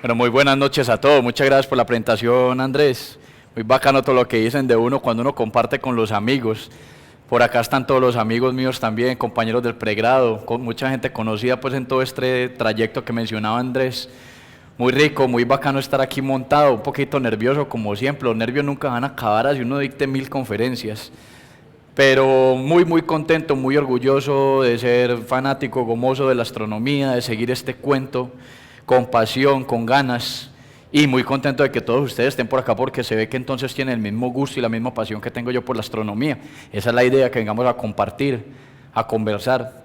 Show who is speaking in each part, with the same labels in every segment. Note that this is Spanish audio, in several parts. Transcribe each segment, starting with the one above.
Speaker 1: Bueno, muy buenas noches a todos. Muchas gracias por la presentación, Andrés. Muy bacano todo lo que dicen de uno cuando uno comparte con los amigos. Por acá están todos los amigos míos también, compañeros del pregrado, con mucha gente conocida pues en todo este trayecto que mencionaba Andrés. Muy rico, muy bacano estar aquí montado, un poquito nervioso como siempre. Los nervios nunca van a acabar así uno dicte 1000 conferencias. Pero muy contento, muy orgulloso de ser fanático, gomoso de la astronomía, de seguir este cuento con pasión, con ganas, y muy contento de que todos ustedes estén por acá porque se ve que entonces tienen el mismo gusto y la misma pasión que tengo yo por la astronomía. Esa es la idea, que vengamos a compartir, a conversar.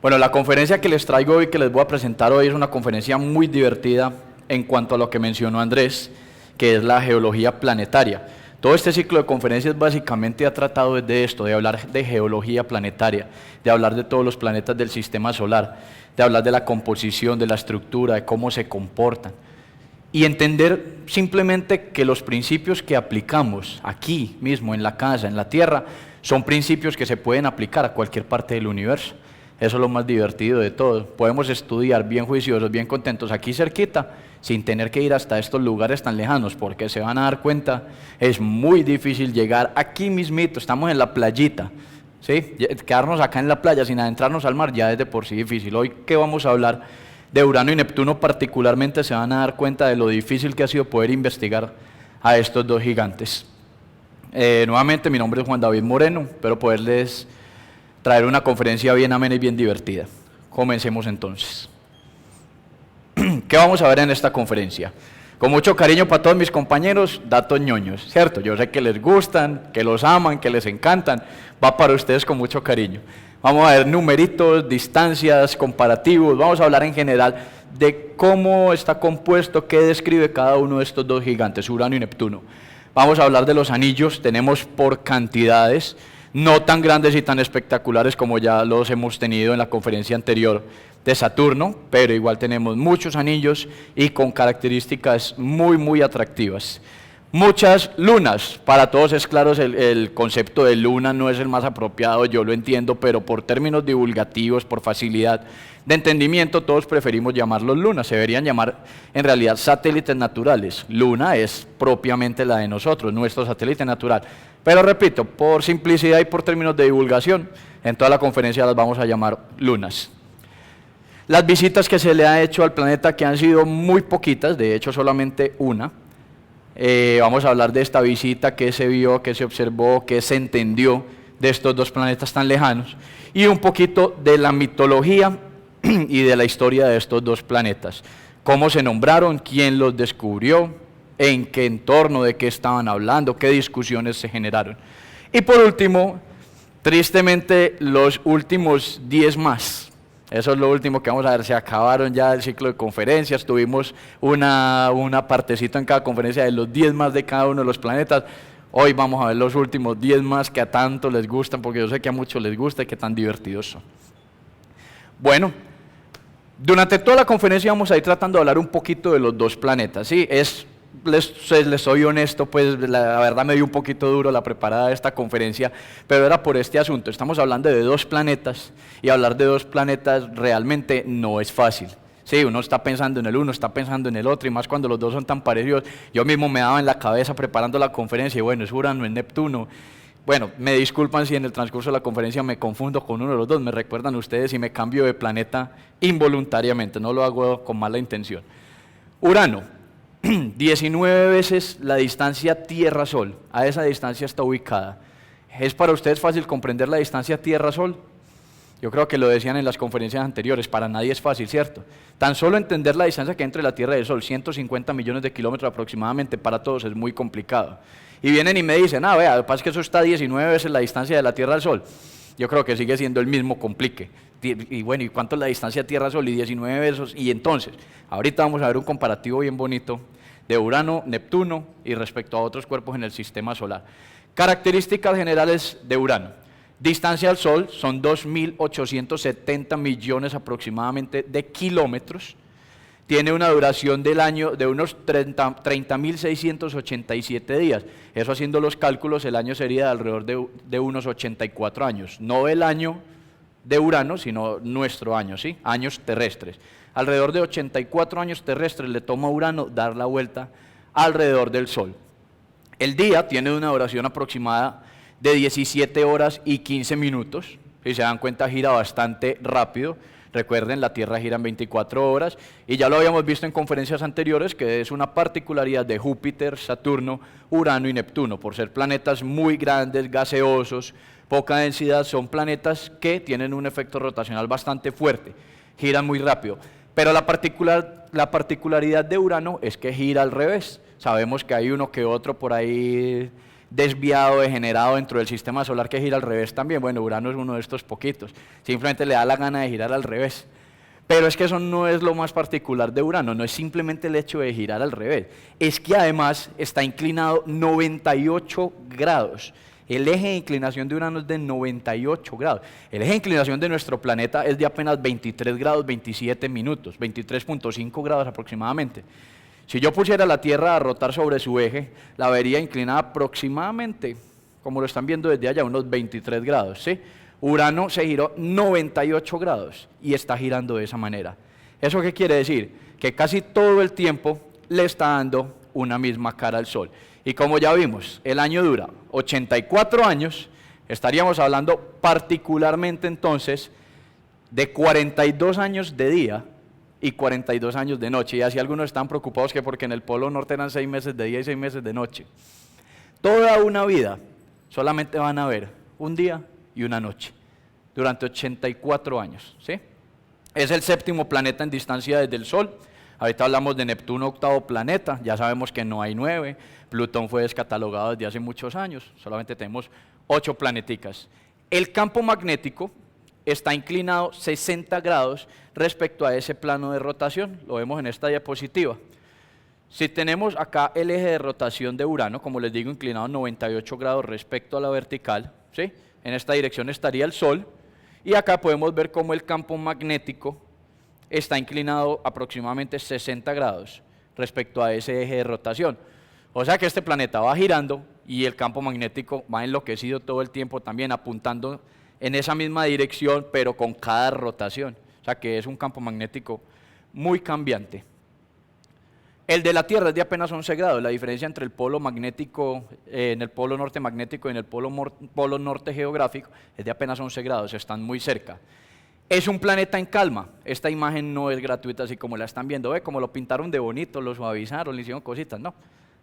Speaker 1: Bueno, la conferencia que les traigo hoy, que les voy a presentar hoy, es una conferencia muy divertida en cuanto a lo que mencionó Andrés, que es la geología planetaria. Todo este ciclo de conferencias básicamente ha tratado de esto, de hablar de geología planetaria, de hablar de todos los planetas del sistema solar, de hablar de la composición, de la estructura, de cómo se comportan. Y entender simplemente que los principios que aplicamos aquí mismo, en la casa, en la Tierra, son principios que se pueden aplicar a cualquier parte del universo. Eso es lo más divertido de todo. Podemos estudiar bien juiciosos, bien contentos aquí cerquita, sin tener que ir hasta estos lugares tan lejanos, porque se van a dar cuenta, es muy difícil llegar aquí mismito, estamos en la playita, ¿sí? Quedarnos acá en la playa sin adentrarnos al mar ya es de por sí difícil. Hoy que vamos a hablar de Urano y Neptuno particularmente, se van a dar cuenta de lo difícil que ha sido poder investigar a estos dos gigantes. Nuevamente, mi nombre es Juan David Moreno, espero poderles traer una conferencia bien amena y bien divertida. Comencemos entonces. ¿Qué vamos a ver en esta conferencia? Con mucho cariño para todos mis compañeros, datos ñoños, ¿cierto? Yo sé que les gustan, que los aman, que les encantan, va para ustedes con mucho cariño. Vamos a ver numeritos, distancias, comparativos, vamos a hablar en general de cómo está compuesto, qué describe cada uno de estos dos gigantes, Urano y Neptuno. Vamos a hablar de los anillos, tenemos por cantidades, no tan grandes y tan espectaculares como ya los hemos tenido en la conferencia anterior de Saturno, pero igual tenemos muchos anillos y con características muy atractivas. Muchas lunas, para todos es claro, el concepto de luna no es el más apropiado, yo lo entiendo, pero por términos divulgativos, por facilidad de entendimiento, todos preferimos llamarlos lunas, se deberían llamar en realidad satélites naturales. Luna es propiamente la de nosotros, nuestro satélite natural. Pero repito, por simplicidad y por términos de divulgación, en toda la conferencia las vamos a llamar lunas. Las visitas que se le ha hecho al planeta, que han sido muy poquitas, de hecho solamente una. Vamos a hablar de esta visita, qué se vio, qué se observó, qué se entendió de estos dos planetas tan lejanos, y un poquito de la mitología y de la historia de estos dos planetas. Cómo se nombraron, quién los descubrió, en qué entorno, de qué estaban hablando, qué discusiones se generaron. Y por último, tristemente, los últimos 10 más. Eso es lo último que vamos a ver, se acabaron ya el ciclo de conferencias, tuvimos una partecita en cada conferencia de los 10 más de cada uno de los planetas. Hoy vamos a ver los últimos 10 más que a tanto les gustan, porque yo sé que a muchos les gusta y que tan divertidos son. Bueno, durante toda la conferencia vamos a ir tratando de hablar un poquito de los dos planetas, ¿sí? Les soy honesto, pues la verdad me dio un poquito duro la preparada de esta conferencia, pero era por este asunto. Estamos hablando de dos planetas, y hablar de dos planetas realmente no es fácil. Sí, uno está pensando en el uno, está pensando en el otro, y más cuando los dos son tan parecidos. Yo mismo me daba en la cabeza preparando la conferencia, y bueno, es Urano, es Neptuno. Bueno, me disculpan si en el transcurso de la conferencia me confundo con uno de los dos, me recuerdan ustedes y me cambio de planeta involuntariamente, no lo hago con mala intención. Urano. 19 veces la distancia Tierra-Sol, a esa distancia está ubicada. ¿Es para ustedes fácil comprender la distancia Tierra-Sol? Yo creo que lo decían en las conferencias anteriores, para nadie es fácil, ¿cierto? Tan solo entender la distancia que hay entre la Tierra y el Sol, 150 millones de kilómetros aproximadamente, para todos es muy complicado. Y vienen y me dicen, vea, lo que pasa es que eso está 19 veces la distancia de la Tierra al Sol. Yo creo que sigue siendo el mismo complique. Y bueno, ¿y cuánto es la distancia Tierra-Sol? Y 19 veces. Y entonces, ahorita vamos a ver un comparativo bien bonito de Urano, Neptuno y respecto a otros cuerpos en el sistema solar. Características generales de Urano. Distancia al Sol son 2.870 millones aproximadamente de kilómetros. Tiene una duración del año de unos 30.687 días. Eso haciendo los cálculos, el año sería de alrededor de unos 84 años. No el año de Urano, sino nuestro año, ¿sí? Años terrestres. Alrededor de 84 años terrestres le toma a Urano dar la vuelta alrededor del Sol. El día tiene una duración aproximada de 17 horas y 15 minutos. Si se dan cuenta, gira bastante rápido. Recuerden, la Tierra gira en 24 horas y ya lo habíamos visto en conferencias anteriores, que es una particularidad de Júpiter, Saturno, Urano y Neptuno. Por ser planetas muy grandes, gaseosos, poca densidad, son planetas que tienen un efecto rotacional bastante fuerte, giran muy rápido. Pero la particularidad de Urano es que gira al revés. Sabemos que hay uno que otro por ahí desviado, degenerado dentro del sistema solar que gira al revés también. Bueno, Urano es uno de estos poquitos, simplemente le da la gana de girar al revés. Pero es que eso no es lo más particular de Urano, no es simplemente el hecho de girar al revés, es que además está inclinado 98 grados. El eje de inclinación de Urano es de 98 grados. El eje de inclinación de nuestro planeta es de apenas 23 grados 27 minutos, 23.5 grados aproximadamente. Si yo pusiera la Tierra a rotar sobre su eje, la vería inclinada aproximadamente, como lo están viendo desde allá, unos 23 grados, ¿sí? Urano se giró 98 grados y está girando de esa manera. ¿Eso qué quiere decir? Que casi todo el tiempo le está dando una misma cara al Sol. Y como ya vimos, el año dura 84 años, estaríamos hablando particularmente entonces de 42 años de día y 42 años de noche, y así algunos están preocupados que porque en el Polo Norte eran 6 meses de día y 6 meses de noche. Toda una vida solamente van a ver un día y una noche, durante 84 años, ¿sí? Es el séptimo planeta en distancia desde el Sol. Ahorita hablamos de Neptuno, octavo planeta, ya sabemos que no hay 9, Plutón fue descatalogado desde hace muchos años, solamente tenemos 8 planeticas. El campo magnético está inclinado 60 grados respecto a ese plano de rotación, lo vemos en esta diapositiva. Si tenemos acá el eje de rotación de Urano, como les digo, inclinado 98 grados respecto a la vertical, ¿sí? En esta dirección estaría el Sol, y acá podemos ver cómo el campo magnético está inclinado aproximadamente 60 grados respecto a ese eje de rotación. O sea que este planeta va girando y el campo magnético va enloquecido todo el tiempo también, apuntando en esa misma dirección, pero con cada rotación. O sea que es un campo magnético muy cambiante. El de la Tierra es de apenas 11 grados, la diferencia entre el polo magnético, en el polo norte magnético y en el polo norte geográfico es de apenas 11 grados, están muy cerca. Es un planeta en calma, esta imagen no es gratuita así como la están viendo, ve como lo pintaron de bonito, lo suavizaron, le hicieron cositas, no.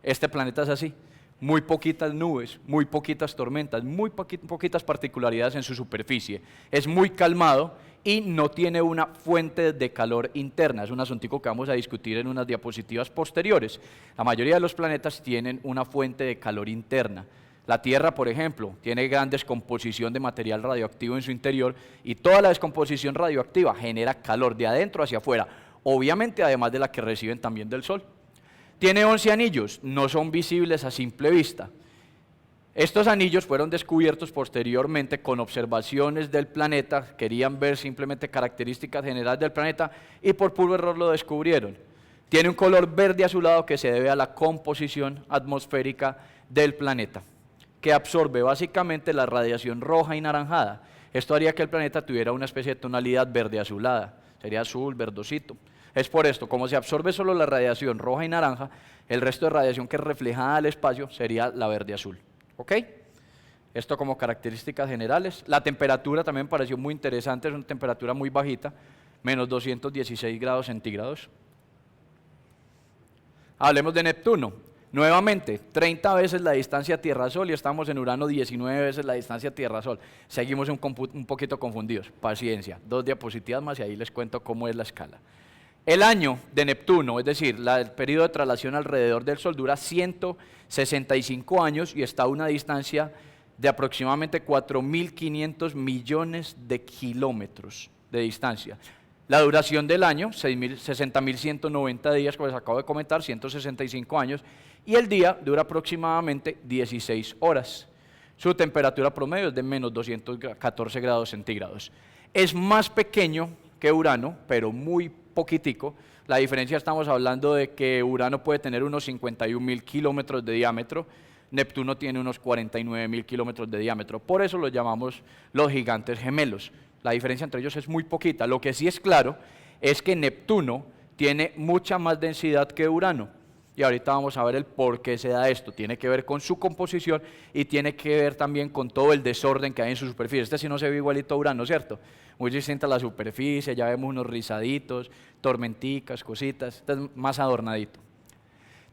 Speaker 1: Este planeta es así, muy poquitas nubes, muy poquitas tormentas, muy poquitas particularidades en su superficie, es muy calmado y no tiene una fuente de calor interna, es un asuntico que vamos a discutir en unas diapositivas posteriores. La mayoría de los planetas tienen una fuente de calor interna. La Tierra, por ejemplo, tiene gran descomposición de material radioactivo en su interior y toda la descomposición radioactiva genera calor de adentro hacia afuera, obviamente además de la que reciben también del Sol. Tiene 11 anillos, no son visibles a simple vista. Estos anillos fueron descubiertos posteriormente con observaciones del planeta, querían ver simplemente características generales del planeta y por puro error lo descubrieron. Tiene un color verde azulado que se debe a la composición atmosférica del planeta, que absorbe básicamente la radiación roja y naranjada. Esto haría que el planeta tuviera una especie de tonalidad verde azulada, sería azul, verdosito. Es por esto, como se absorbe solo la radiación roja y naranja, el resto de radiación que es reflejada al espacio sería la verde azul. ¿Ok? Esto como características generales. La temperatura también me pareció muy interesante, es una temperatura muy bajita, menos 216 grados centígrados. Hablemos de Neptuno. Nuevamente, 30 veces la distancia Tierra-Sol y estamos en Urano 19 veces la distancia Tierra-Sol. Seguimos un poquito confundidos. Paciencia, 2 diapositivas más y ahí les cuento cómo es la escala. El año de Neptuno, es decir, el periodo de traslación alrededor del Sol dura 165 años y está a una distancia de aproximadamente 4.500 millones de kilómetros de distancia. La duración del año, 60.190 días, como les acabo de comentar, 165 años, y el día dura aproximadamente 16 horas. Su temperatura promedio es de menos 214 grados centígrados. Es más pequeño que Urano, pero muy poquitico. La diferencia, estamos hablando de que Urano puede tener unos 51.000 kilómetros de diámetro, Neptuno tiene unos 49.000 kilómetros de diámetro, por eso los llamamos los gigantes gemelos. La diferencia entre ellos es muy poquita. Lo que sí es claro es que Neptuno tiene mucha más densidad que Urano. Y ahorita vamos a ver el por qué se da esto. Tiene que ver con su composición y tiene que ver también con todo el desorden que hay en su superficie. Este sí no se ve igualito a Urano, ¿cierto? Muy distinta a la superficie, ya vemos unos rizaditos, tormenticas, cositas, este es más adornadito.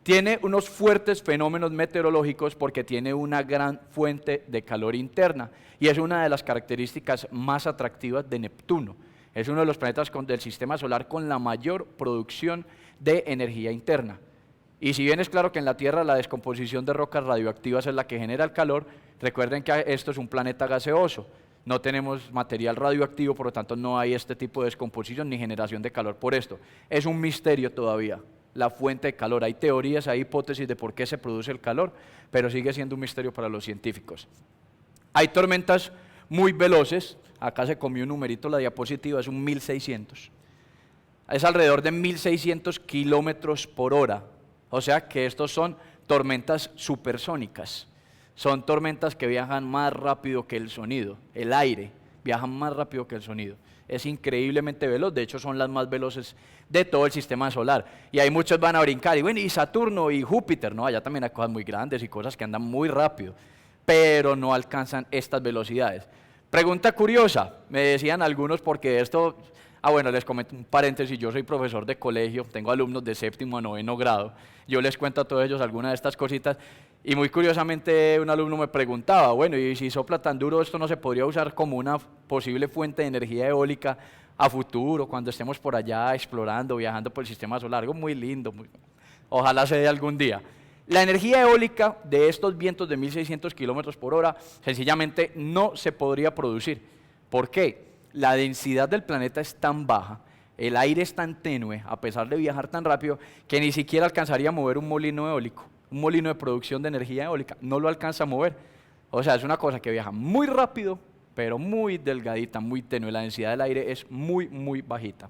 Speaker 1: Tiene unos fuertes fenómenos meteorológicos porque tiene una gran fuente de calor interna y es una de las características más atractivas de Neptuno. Es uno de los planetas del sistema solar con la mayor producción de energía interna. Y si bien es claro que en la Tierra la descomposición de rocas radioactivas es la que genera el calor, recuerden que esto es un planeta gaseoso, no tenemos material radioactivo, por lo tanto no hay este tipo de descomposición ni generación de calor por esto. Es un misterio todavía la fuente de calor, hay teorías, hay hipótesis de por qué se produce el calor, pero sigue siendo un misterio para los científicos. Hay tormentas muy veloces, acá se comió un numerito la diapositiva, es un 1600, es alrededor de 1600 kilómetros por hora. O sea que estos son tormentas supersónicas, son tormentas que viajan más rápido que el sonido, el aire viaja más rápido que el sonido, es increíblemente veloz, de hecho son las más veloces de todo el sistema solar, y ahí muchos van a brincar, y bueno, y Saturno y Júpiter, no, allá también hay cosas muy grandes y cosas que andan muy rápido, pero no alcanzan estas velocidades. Pregunta curiosa, me decían algunos porque esto... bueno, les comento un paréntesis, yo soy profesor de colegio, tengo alumnos de 7º a 9º grado, yo les cuento a todos ellos algunas de estas cositas, y muy curiosamente un alumno me preguntaba, bueno, y si sopla tan duro, ¿esto no se podría usar como una posible fuente de energía eólica a futuro, cuando estemos por allá explorando, viajando por el sistema solar? Algo muy lindo, ojalá se dé algún día. La energía eólica de estos vientos de 1600 kilómetros por hora sencillamente no se podría producir. ¿Por qué? La densidad del planeta es tan baja, el aire es tan tenue, a pesar de viajar tan rápido, que ni siquiera alcanzaría a mover un molino eólico, un molino de producción de energía eólica, no lo alcanza a mover. O sea, es una cosa que viaja muy rápido, pero muy delgadita, muy tenue, la densidad del aire es muy, muy bajita.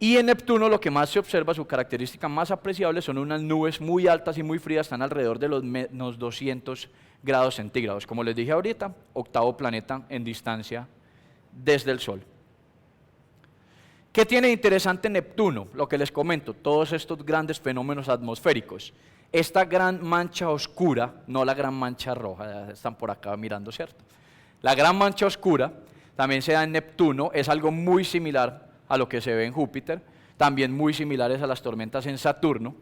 Speaker 1: Y en Neptuno lo que más se observa, su característica más apreciable, son unas nubes muy altas y muy frías, están alrededor de los menos 200 grados centígrados. Como les dije ahorita, octavo planeta en distancia desde el Sol. ¿Qué tiene de interesante Neptuno? Lo que les comento, todos estos grandes fenómenos atmosféricos. Esta gran mancha oscura, no la gran mancha roja, están por acá mirando, ¿cierto? La gran mancha oscura también se da en Neptuno, es algo muy similar a lo que se ve en Júpiter, también muy similares a las tormentas en Saturno.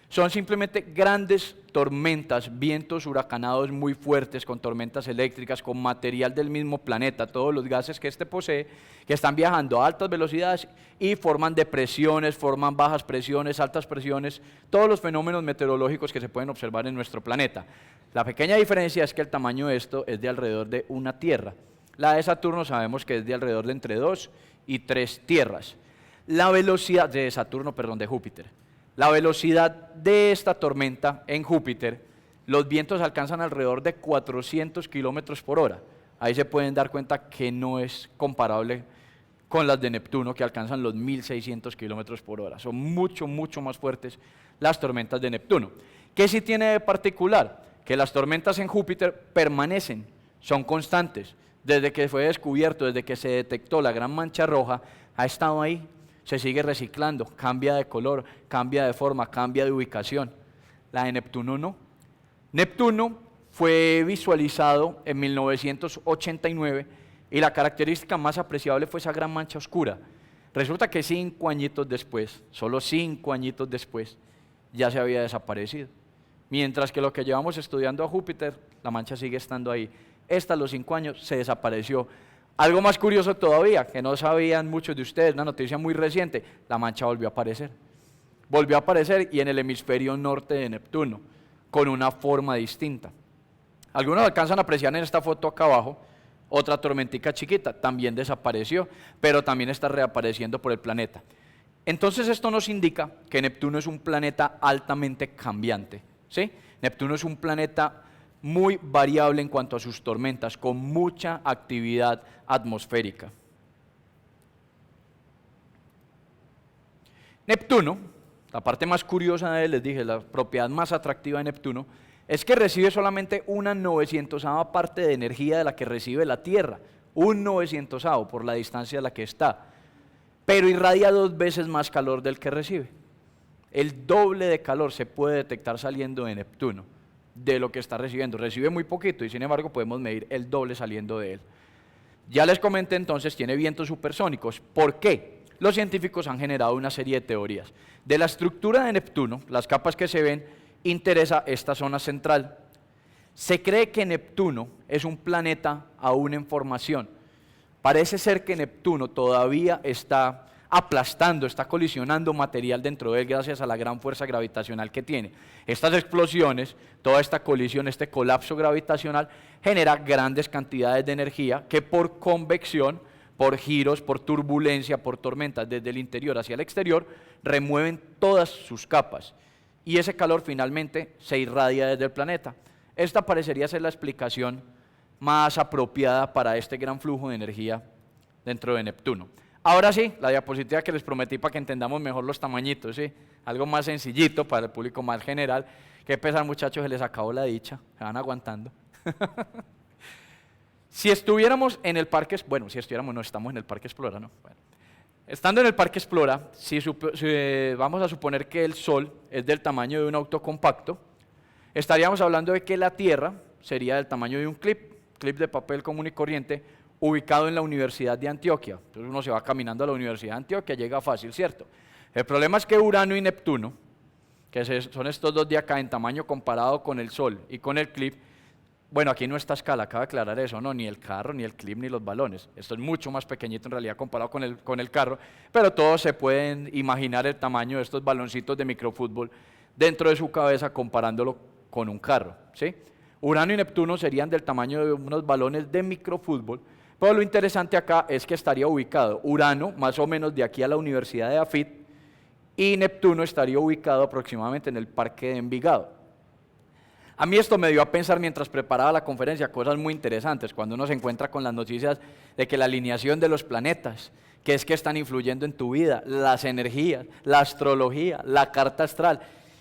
Speaker 1: Son simplemente grandes tormentas, vientos huracanados muy fuertes, con tormentas eléctricas, con material del mismo planeta, todos los gases que este posee, que están viajando a altas velocidades y forman depresiones, forman bajas presiones, altas presiones, todos los fenómenos meteorológicos que se pueden observar en nuestro planeta. La pequeña diferencia es que el tamaño de esto es de alrededor de una Tierra. La de Saturno sabemos que es de alrededor de entre 2 y 3 tierras. La velocidad de Saturno, perdón, de Júpiter. La velocidad de esta tormenta en Júpiter, los vientos alcanzan alrededor de 400 kilómetros por hora. Ahí se pueden dar cuenta que no es comparable con las de Neptuno, que alcanzan los 1600 kilómetros por hora. Son mucho, mucho más fuertes las tormentas de Neptuno. ¿Qué sí tiene de particular? Que las tormentas en Júpiter permanecen, son constantes. Desde que fue descubierto, desde que se detectó la gran mancha roja, ha estado ahí. Se sigue reciclando, cambia de color, cambia de forma, cambia de ubicación. La de Neptuno no. Neptuno fue visualizado en 1989 y la característica más apreciable fue esa gran mancha oscura. Resulta que 5 añitos después, solo 5 añitos después, ya se había desaparecido. Mientras que lo que llevamos estudiando a Júpiter, la mancha sigue estando ahí. Esta a los 5 años se desapareció. Algo más curioso todavía, que no sabían muchos de ustedes, una noticia muy reciente, la mancha volvió a aparecer. Volvió a aparecer y en el hemisferio norte de Neptuno, con una forma distinta. Algunos alcanzan a apreciar en esta foto acá abajo, otra tormentica chiquita, también desapareció, pero también está reapareciendo por el planeta. Entonces esto nos indica que Neptuno es un planeta altamente cambiante, ¿sí? Neptuno es un planeta muy variable en cuanto a sus tormentas, con mucha actividad atmosférica. Neptuno, la parte más curiosa de él, les dije, la propiedad más atractiva de Neptuno, es que recibe solamente una 900ava parte de energía de la que recibe la Tierra, un 900avo por la distancia a la que está. pero irradia 2 veces más calor del que recibe. El doble de calor se puede detectar saliendo de Neptuno de lo que está recibiendo. Recibe muy poquito y sin embargo podemos medir el doble saliendo de él. Ya les comenté entonces, tiene vientos supersónicos. ¿Por qué? Los científicos han generado una serie de teorías. De la estructura de Neptuno, las capas que se ven, interesa esta zona central. Se cree que Neptuno es un planeta aún en formación. Parece ser que Neptuno todavía está aplastando, está colisionando material dentro de él gracias a la gran fuerza gravitacional que tiene. Estas explosiones, toda esta colisión, este colapso gravitacional, genera grandes cantidades de energía que por convección, por giros, por turbulencia, por tormentas desde el interior hacia el exterior, remueven todas sus capas. Y ese calor finalmente se irradia desde el planeta. Esta parecería ser la explicación más apropiada para este gran flujo de energía dentro de Neptuno. Ahora sí, la diapositiva que les prometí para que entendamos mejor los tamañitos, ¿sí? Algo más sencillito para el público más general. Qué pesar, muchachos, se les acabó la dicha, se van aguantando. Si estuviéramos en el Parque, bueno, si estuviéramos, no estamos en el Parque Explora, ¿no? Bueno, estando en el Parque Explora, si vamos a suponer que el Sol es del tamaño de un auto compacto, estaríamos hablando de que la Tierra sería del tamaño de un clip de papel común y corriente, ubicado en la Universidad de Antioquia. Entonces uno se va caminando a la Universidad de Antioquia, llega fácil, ¿cierto? El problema es que Urano y Neptuno, que son estos dos de acá en tamaño comparado con el Sol y con el clip, bueno, aquí no está a escala, acaba de aclarar eso, no, ni el carro, ni el clip, ni los balones. Esto es mucho más pequeñito en realidad comparado con el carro, pero todos se pueden imaginar el tamaño de estos baloncitos de microfútbol dentro de su cabeza comparándolo con un carro, ¿sí? Urano y Neptuno serían del tamaño de unos balones de microfútbol, pero lo interesante acá es que estaría ubicado Urano más o menos de aquí a la Universidad de Afit y Neptuno estaría ubicado aproximadamente en el Parque de Envigado. A mí esto me dio a pensar mientras preparaba la conferencia cosas muy interesantes, cuando uno se encuentra con las noticias de que la alineación de los planetas, que es que están influyendo en tu vida, las energías, la astrología, la carta astral.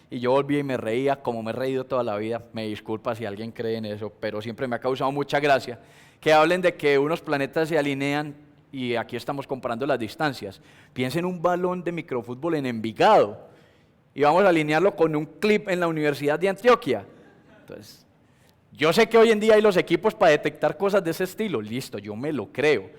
Speaker 1: Y yo volví y me reía, como me he reído toda la vida, me disculpa si alguien cree en eso, pero siempre me ha causado mucha gracia, que hablen de que unos planetas se alinean, y aquí estamos comparando las distancias. Piensen un balón de microfútbol en Envigado, y vamos a alinearlo con un clip en la Universidad de Antioquia. Entonces, yo sé que hoy en día hay los equipos para detectar cosas de ese estilo, listo, yo me lo creo,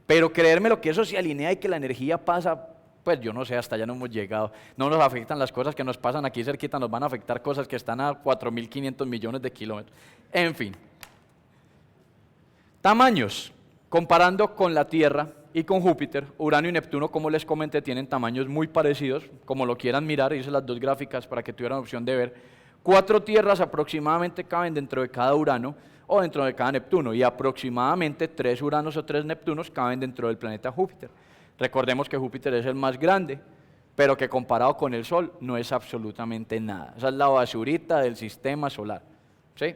Speaker 1: pero creérmelo que eso se alinea y que la energía pasa, pues yo no sé, hasta allá no hemos llegado. No nos afectan las cosas que nos pasan aquí cerquita, nos van a afectar cosas que están a 4.500 millones de kilómetros. En fin. Tamaños. Comparando con la Tierra y con Júpiter, Urano y Neptuno, como les comenté, tienen tamaños muy parecidos, como lo quieran mirar, hice las dos gráficas para que tuvieran opción de ver. 4 tierras aproximadamente caben dentro de cada Urano o dentro de cada Neptuno, y aproximadamente 3 Uranos o 3 Neptunos caben dentro del planeta Júpiter. Recordemos que Júpiter es el más grande, pero que comparado con el Sol no es absolutamente nada. Esa es la basurita del sistema solar, ¿sí?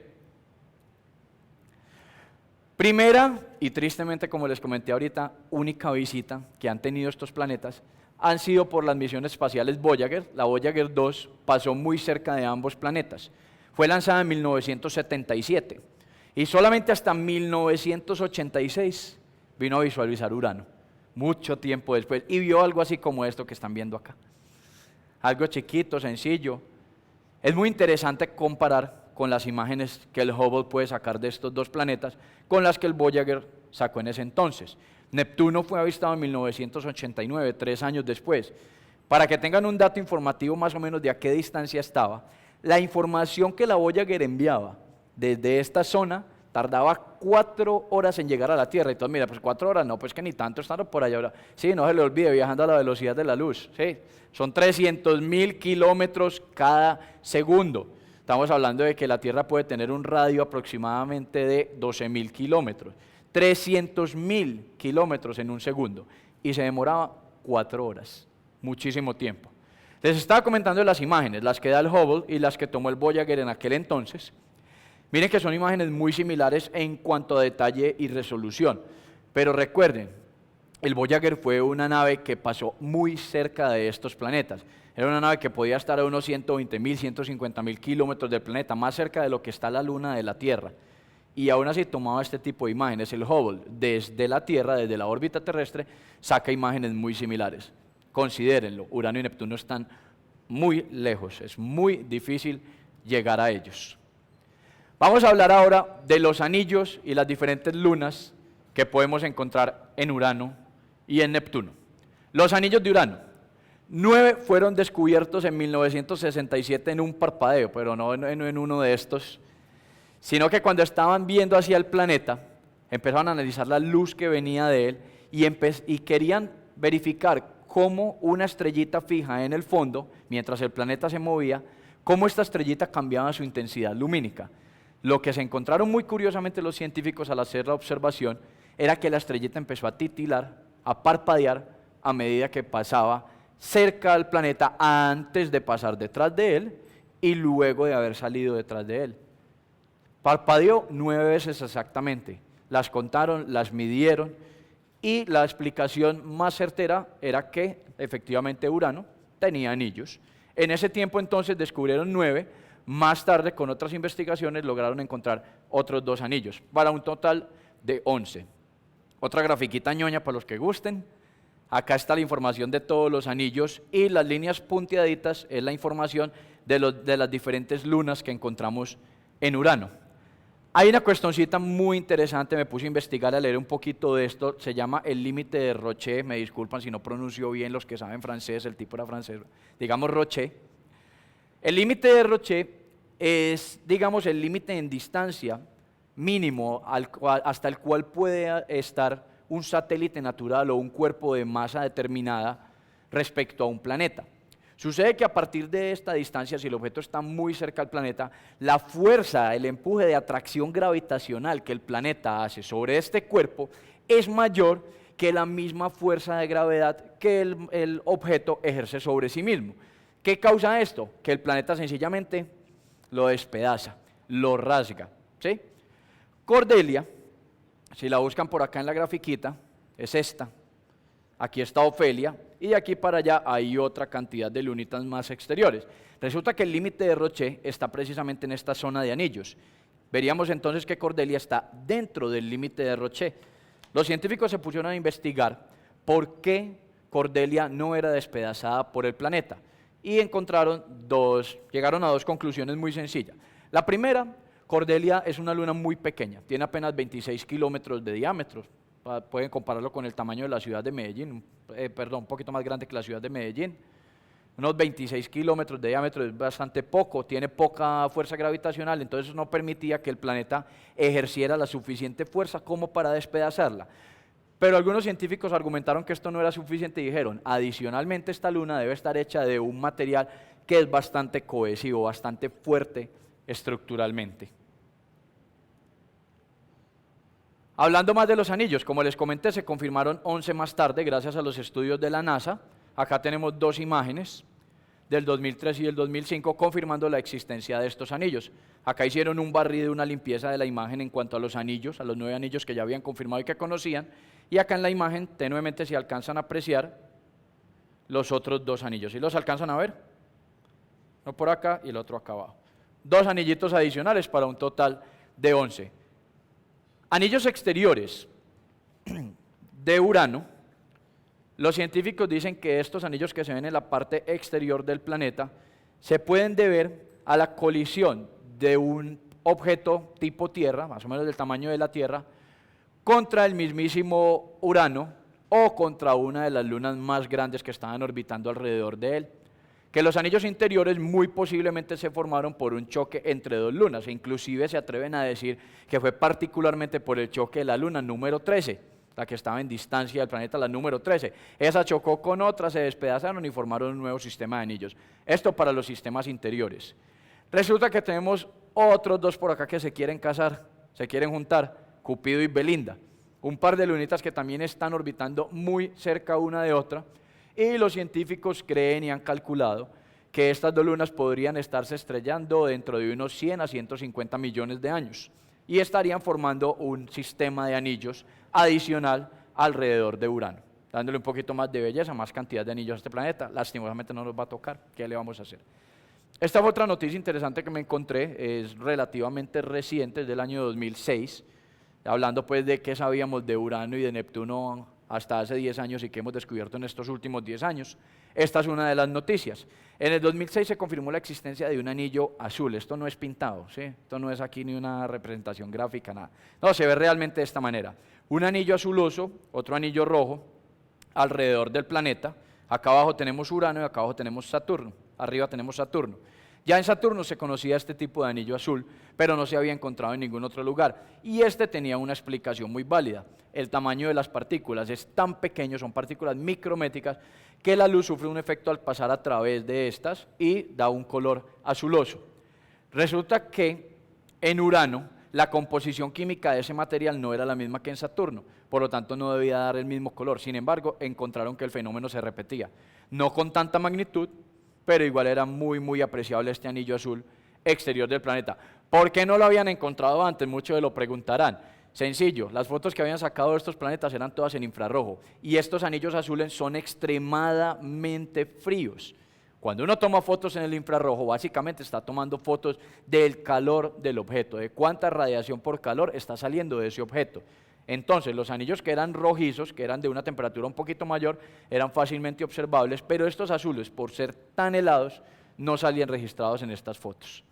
Speaker 1: Primera, y tristemente como les comenté ahorita, única visita que han tenido estos planetas han sido por las misiones espaciales Voyager. La Voyager 2 pasó muy cerca de ambos planetas. Fue lanzada en 1977 y solamente hasta 1986 vino a visualizar Urano, mucho tiempo después, y vio algo así como esto que están viendo acá. Algo chiquito, sencillo. Es muy interesante comparar con las imágenes que el Hubble puede sacar de estos dos planetas con las que el Voyager sacó en ese entonces. Neptuno fue avistado en 1989, 3 años después. Para que tengan un dato informativo más o menos de a qué distancia estaba, la información que la Voyager enviaba desde esta zona tardaba 4 horas en llegar a la Tierra. Entonces, mira, pues 4 horas, no, pues que ni tanto, están por allá. Sí, no se le olvide, viajando a la velocidad de la luz. Sí, son 300.000 kilómetros cada segundo. Estamos hablando de que la Tierra puede tener un radio aproximadamente de 12.000 kilómetros. 300.000 kilómetros en un segundo, y se demoraba 4 horas, muchísimo tiempo. Les estaba comentando las imágenes, las que da el Hubble y las que tomó el Voyager en aquel entonces. Miren que son imágenes muy similares en cuanto a detalle y resolución, pero recuerden, el Voyager fue una nave que pasó muy cerca de estos planetas. Era una nave que podía estar a unos 120.000, 150.000 kilómetros del planeta, más cerca de lo que está la Luna de la Tierra. y aún así tomaba este tipo de imágenes. El Hubble, desde la Tierra, desde la órbita terrestre, saca imágenes muy similares. Considérenlo, Urano y Neptuno están muy lejos, es muy difícil llegar a ellos. Vamos a hablar ahora de los anillos y las diferentes lunas que podemos encontrar en Urano y en Neptuno. Los anillos de Urano, 9 fueron descubiertos en 1967 en un parpadeo, pero no en uno de estos, sino que cuando estaban viendo hacia el planeta, empezaron a analizar la luz que venía de él y querían verificar cómo una estrellita fija en el fondo, mientras el planeta se movía, cómo esta estrellita cambiaba su intensidad lumínica. Lo que se encontraron muy curiosamente los científicos al hacer la observación era que la estrellita empezó a titilar, a parpadear a medida que pasaba cerca al planeta antes de pasar detrás de él y luego de haber salido detrás de él. Parpadeó 9 veces exactamente, las contaron, las midieron y la explicación más certera era que efectivamente Urano tenía anillos. En ese tiempo entonces descubrieron 9, más tarde con otras investigaciones lograron encontrar otros 2 anillos, para un total de 11. Otra grafiquita ñoña para los que gusten. Acá está la información de todos los anillos y las líneas punteaditas es la información de las diferentes lunas que encontramos en Urano. Hay una cuestioncita muy interesante, me puse a investigar, a leer un poquito de esto, se llama el límite de Roche, me disculpan si no pronuncio bien los que saben francés, el tipo era francés, digamos Roche. El límite de Roche es, digamos, el límite en distancia mínimo hasta el cual puede estar un satélite natural o un cuerpo de masa determinada respecto a un planeta. Sucede que a partir de esta distancia, si el objeto está muy cerca al planeta, la fuerza, el empuje de atracción gravitacional que el planeta hace sobre este cuerpo es mayor que la misma fuerza de gravedad que el objeto ejerce sobre sí mismo. ¿Qué causa esto? Que el planeta sencillamente lo despedaza, lo rasga, ¿sí? Cordelia, si la buscan por acá en la grafiquita, es esta. Aquí está Ofelia, y de aquí para allá hay otra cantidad de lunitas más exteriores. Resulta que el límite de Roche está precisamente en esta zona de anillos. Veríamos entonces que Cordelia está dentro del límite de Roche. Los científicos se pusieron a investigar por qué Cordelia no era despedazada por el planeta. Y llegaron a 2 conclusiones muy sencillas. La primera, Cordelia es una luna muy pequeña, tiene apenas 26 kilómetros de diámetro. Pueden compararlo con el tamaño de la ciudad de Medellín, un poquito más grande que la ciudad de Medellín. Unos 26 kilómetros de diámetro es bastante poco, tiene poca fuerza gravitacional, entonces eso no permitía que el planeta ejerciera la suficiente fuerza como para despedazarla. Pero algunos científicos argumentaron que esto no era suficiente y dijeron, adicionalmente esta luna debe estar hecha de un material que es bastante cohesivo, bastante fuerte estructuralmente. Hablando más de los anillos, como les comenté, se confirmaron 11 más tarde gracias a los estudios de la NASA. Acá tenemos 2 imágenes del 2003 y del 2005 confirmando la existencia de estos anillos. Acá hicieron un barrido, una limpieza de la imagen en cuanto a los anillos, a los 9 anillos que ya habían confirmado y que conocían. Y acá en la imagen, tenuemente se alcanzan a apreciar los otros 2 anillos. ¿Sí los alcanzan a ver? Uno por acá y el otro acá abajo. 2 anillitos adicionales para un total de 11. Anillos exteriores de Urano, los científicos dicen que estos anillos que se ven en la parte exterior del planeta se pueden deber a la colisión de un objeto tipo Tierra, más o menos del tamaño de la Tierra, contra el mismísimo Urano o contra una de las lunas más grandes que estaban orbitando alrededor de él. Que los anillos interiores muy posiblemente se formaron por un choque entre 2 lunas, e inclusive se atreven a decir que fue particularmente por el choque de la luna número 13, la que estaba en distancia del planeta, la número 13. Esa chocó con otra, se despedazaron y formaron un nuevo sistema de anillos. Esto para los sistemas interiores. Resulta que tenemos otros 2 por acá que se quieren casar, se quieren juntar, Cupido y Belinda. Un par de lunitas que también están orbitando muy cerca una de otra. Y los científicos creen y han calculado que estas 2 lunas podrían estarse estrellando dentro de unos 100 a 150 millones de años y estarían formando un sistema de anillos adicional alrededor de Urano, dándole un poquito más de belleza, más cantidad de anillos a este planeta. Lastimosamente no nos va a tocar, ¿qué le vamos a hacer? Esta fue otra noticia interesante que me encontré, es relativamente reciente, es del año 2006, hablando pues de qué sabíamos de Urano y de Neptuno hasta hace 10 años y qué hemos descubierto en estos últimos 10 años. Esta es una de las noticias. En el 2006 se confirmó la existencia de un anillo azul. Esto no es pintado, ¿sí? Esto no es aquí ni una representación gráfica, nada. No, se ve realmente de esta manera. Un anillo azuloso, otro anillo rojo, alrededor del planeta. Acá abajo tenemos Urano y acá abajo tenemos Saturno. Arriba tenemos Saturno. Ya en Saturno se conocía este tipo de anillo azul, pero no se había encontrado en ningún otro lugar. Y este tenía una explicación muy válida. El tamaño de las partículas es tan pequeño, son partículas micrométricas, que la luz sufre un efecto al pasar a través de estas y da un color azuloso. Resulta que en Urano la composición química de ese material no era la misma que en Saturno, por lo tanto no debía dar el mismo color. Sin embargo, encontraron que el fenómeno se repetía. No con tanta magnitud, pero igual era muy apreciable este anillo azul exterior del planeta. ¿Por qué no lo habían encontrado antes? Muchos lo preguntarán. Sencillo, las fotos que habían sacado de estos planetas eran todas en infrarrojo, y estos anillos azules son extremadamente fríos. Cuando uno toma fotos en el infrarrojo, básicamente está tomando fotos del calor del objeto, de cuánta radiación por calor está saliendo de ese objeto. Entonces, los anillos que eran rojizos, que eran de una temperatura un poquito mayor, eran fácilmente observables, pero estos azules, por ser tan helados, no salían registrados en estas fotos.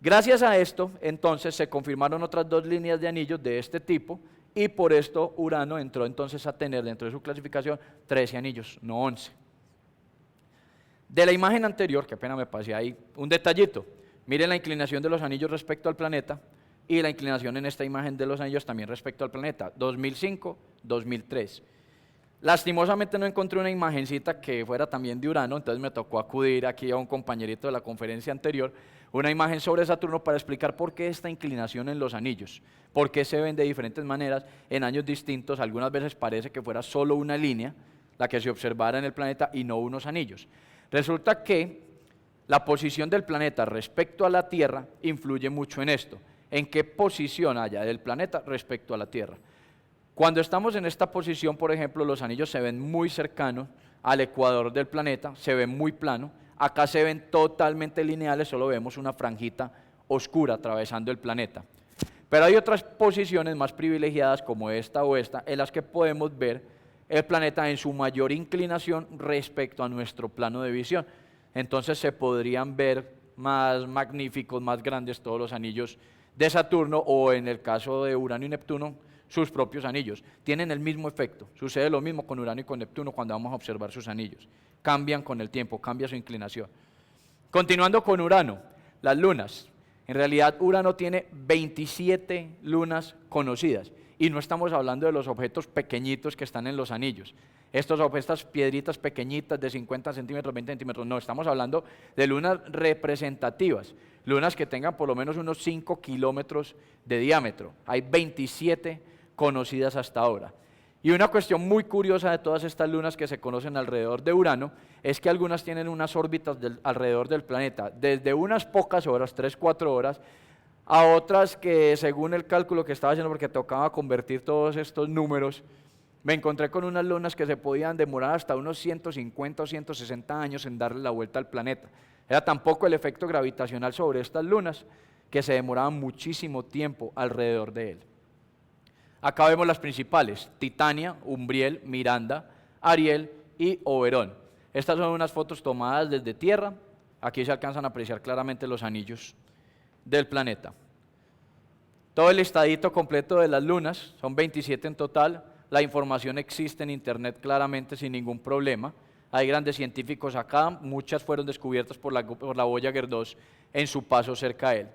Speaker 1: Gracias a esto, entonces, se confirmaron otras dos líneas de anillos de este tipo, y por esto Urano entró entonces a tener dentro de su clasificación 13 anillos, no 11. De la imagen anterior, qué pena me pasé ahí, un detallito. Miren la inclinación de los anillos respecto al planeta, y la inclinación en esta imagen de los anillos también respecto al planeta, 2005, 2003. Lastimosamente no encontré una imagencita que fuera también de Urano, entonces me tocó acudir aquí a un compañerito de la conferencia anterior, una imagen sobre Saturno para explicar por qué esta inclinación en los anillos, por qué se ven de diferentes maneras en años distintos. Algunas veces parece que fuera solo una línea la que se observara en el planeta y no unos anillos. Resulta que la posición del planeta respecto a la Tierra influye mucho en esto. ¿En qué posición haya del planeta respecto a la Tierra? Cuando estamos en esta posición, por ejemplo, los anillos se ven muy cercanos al ecuador del planeta, se ven muy plano. Acá se ven totalmente lineales, solo vemos una franjita oscura atravesando el planeta. Pero hay otras posiciones más privilegiadas como esta o esta, en las que podemos ver el planeta en su mayor inclinación respecto a nuestro plano de visión. Entonces se podrían ver más magníficos, más grandes todos los anillos de Saturno, o en el caso de Urano y Neptuno, sus propios anillos. Tienen el mismo efecto. Sucede lo mismo con Urano y con Neptuno cuando vamos a observar sus anillos. Cambian con el tiempo, cambia su inclinación. Continuando con Urano, las lunas. En realidad Urano tiene 27 lunas conocidas, y no estamos hablando de los objetos pequeñitos que están en los anillos. Estas piedritas pequeñitas de 50 centímetros, 20 centímetros, no, estamos hablando de lunas representativas, lunas que tengan por lo menos unos 5 kilómetros de diámetro. Hay 27 conocidas hasta ahora. Y una cuestión muy curiosa de todas estas lunas que se conocen alrededor de Urano es que algunas tienen unas órbitas alrededor del planeta, desde unas pocas horas, 3-4 horas, a otras que, según el cálculo que estaba haciendo, porque tocaba convertir todos estos números, me encontré con unas lunas que se podían demorar hasta unos 150 o 160 años en darle la vuelta al planeta. Era tan poco el efecto gravitacional sobre estas lunas que se demoraban muchísimo tiempo alrededor de él. Acá vemos las principales: Titania, Umbriel, Miranda, Ariel y Oberón. Estas son unas fotos tomadas desde Tierra. Aquí se alcanzan a apreciar claramente los anillos del planeta. Todo el listadito completo de las lunas, son 27 en total. La información existe en internet claramente sin ningún problema. Hay grandes científicos acá, muchas fueron descubiertas por la Voyager 2 en su paso cerca a él.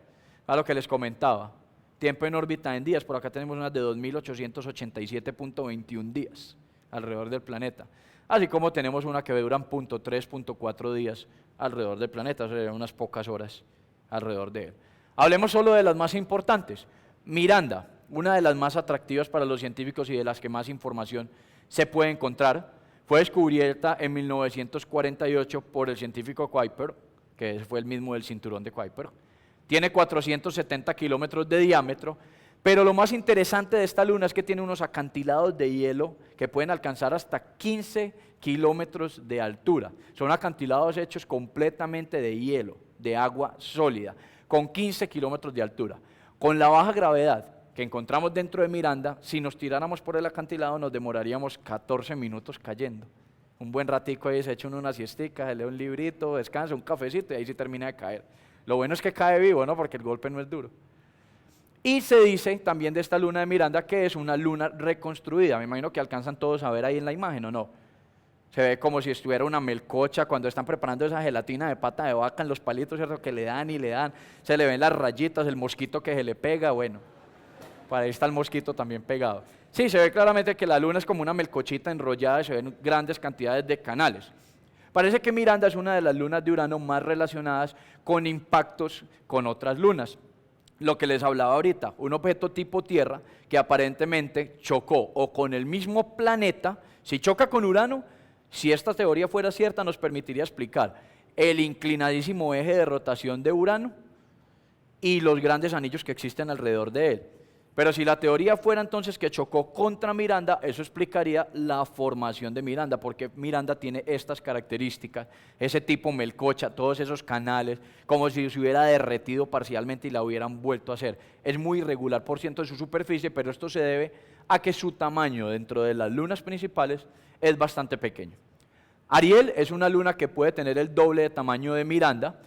Speaker 1: A lo que les comentaba, tiempo en órbita en días, por acá tenemos unas de 2.887.21 días alrededor del planeta. Así como tenemos una que duran 0.3, 0.4 días alrededor del planeta, o sea, unas pocas horas alrededor de él. Hablemos solo de las más importantes. Miranda, una de las más atractivas para los científicos y de las que más información se puede encontrar, fue descubierta en 1948 por el científico Kuiper, que fue el mismo del cinturón de Kuiper. Tiene 470 kilómetros de diámetro, Pero lo más interesante de esta luna es que tiene unos acantilados de hielo que pueden alcanzar hasta 15 kilómetros de altura. Son acantilados hechos completamente de hielo, de agua sólida, con 15 kilómetros de altura. Con la baja gravedad que encontramos dentro de Miranda, si nos tiráramos por el acantilado nos demoraríamos 14 minutos cayendo. Un buen ratico ahí se echa uno una siestica, se lee un librito, descansa, un cafecito y ahí sí termina de caer. Lo bueno es que cae vivo, ¿no? Porque el golpe no es duro. Y se dice también de esta luna de Miranda que es una luna reconstruida. Me imagino que alcanzan todos a ver ahí en la imagen, ¿o no? Se ve como si estuviera una melcocha cuando están preparando esa gelatina de pata de vaca en los palitos, ¿cierto? Que le dan y le dan. Se le ven las rayitas, el mosquito que se le pega, bueno. Para ahí está el mosquito también pegado. Sí, se ve claramente que la luna es como una melcochita enrollada y se ven grandes cantidades de canales. Parece que Miranda es una de las lunas de Urano más relacionadas con impactos con otras lunas. Lo que les hablaba ahorita, un objeto tipo Tierra que aparentemente chocó o con el mismo planeta. Si choca con Urano, si esta teoría fuera cierta, nos permitiría explicar el inclinadísimo eje de rotación de Urano y los grandes anillos que existen alrededor de él. Pero si la teoría fuera entonces que chocó contra Miranda, eso explicaría la formación de Miranda, porque Miranda tiene estas características, ese tipo melcocha, todos esos canales, como si se hubiera derretido parcialmente y la hubieran vuelto a hacer. Es muy irregular por ciento de su superficie, pero esto se debe a que su tamaño dentro de las lunas principales es bastante pequeño. Ariel es una luna que puede tener el doble de tamaño de Miranda,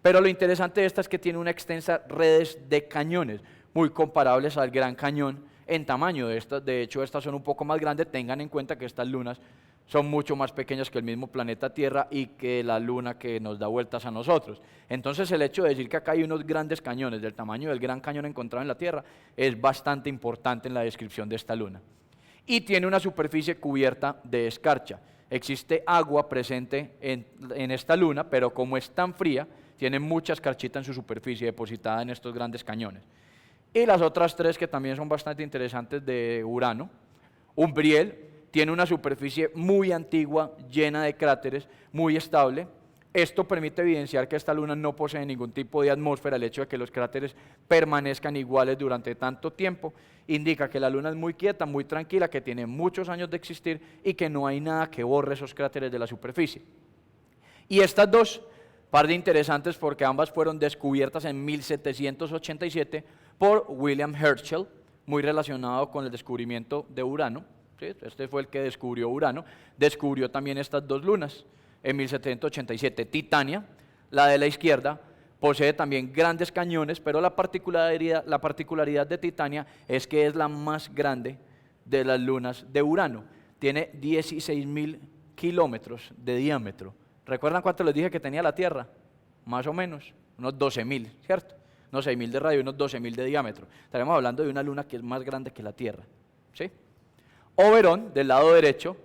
Speaker 1: pero lo interesante de esta es que tiene una extensa red de cañones, muy comparables al Gran Cañón en tamaño. De hecho, estas son un poco más grandes. Tengan en cuenta que estas lunas son mucho más pequeñas que el mismo planeta Tierra y que la luna que nos da vueltas a nosotros. Entonces, el hecho de decir que acá hay unos grandes cañones del tamaño del Gran Cañón encontrado en la Tierra es bastante importante en la descripción de esta luna. Y tiene una superficie cubierta de escarcha. Existe agua presente en esta luna, pero como es tan fría, tiene mucha escarchita en su superficie depositada en estos grandes cañones. Y las otras tres que también son bastante interesantes de Urano. Umbriel tiene una superficie muy antigua, llena de cráteres, muy estable. Esto permite evidenciar que esta luna no posee ningún tipo de atmósfera. El hecho de que los cráteres permanezcan iguales durante tanto tiempo indica que la luna es muy quieta, muy tranquila, que tiene muchos años de existir y que no hay nada que borre esos cráteres de la superficie. Y estas dos, par de interesantes porque ambas fueron descubiertas en 1787 por William Herschel, muy relacionado con el descubrimiento de Urano. ¿Sí? Este fue el que descubrió Urano, descubrió también estas dos lunas en 1787. Titania, la de la izquierda, posee también grandes cañones, pero la particularidad de Titania es que es la más grande de las lunas de Urano. Tiene 16.000 kilómetros de diámetro. ¿Recuerdan cuánto les dije que tenía la Tierra? Más o menos, unos 12.000, ¿cierto? Unos 6.000 de radio y unos 12.000 de diámetro. Estaremos hablando de una luna que es más grande que la Tierra, ¿sí? Oberón, del lado derecho,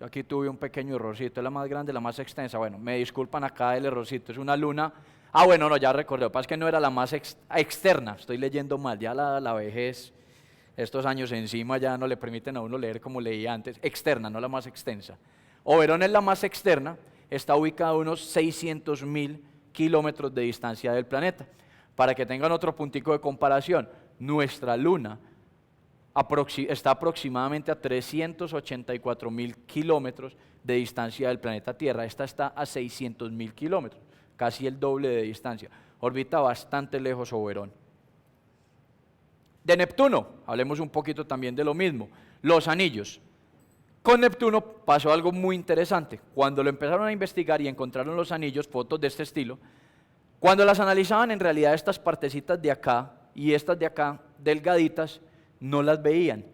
Speaker 1: aquí tuve un pequeño errorcito, es la más grande, la más extensa. Bueno, me disculpan acá el errorcito, es una luna. Bueno, no, ya recordé, lo que pasa es que no era la más externa, estoy leyendo mal, ya la vejez, estos años encima ya no le permiten a uno leer como leía antes, externa, no la más extensa. Oberón es la más externa, está ubicada a unos 600.000 kilómetros de distancia del planeta. Para que tengan otro puntico de comparación, nuestra luna está aproximadamente a 384.000 kilómetros de distancia del planeta Tierra. Esta está a 600.000 kilómetros, casi el doble de distancia. Orbita bastante lejos Oberón. De Neptuno, hablemos un poquito también de lo mismo. Los anillos. Con Neptuno pasó algo muy interesante. Cuando lo empezaron a investigar y encontraron los anillos, fotos de este estilo, cuando las analizaban, en realidad estas partecitas de acá y estas de acá, delgaditas, no las veían.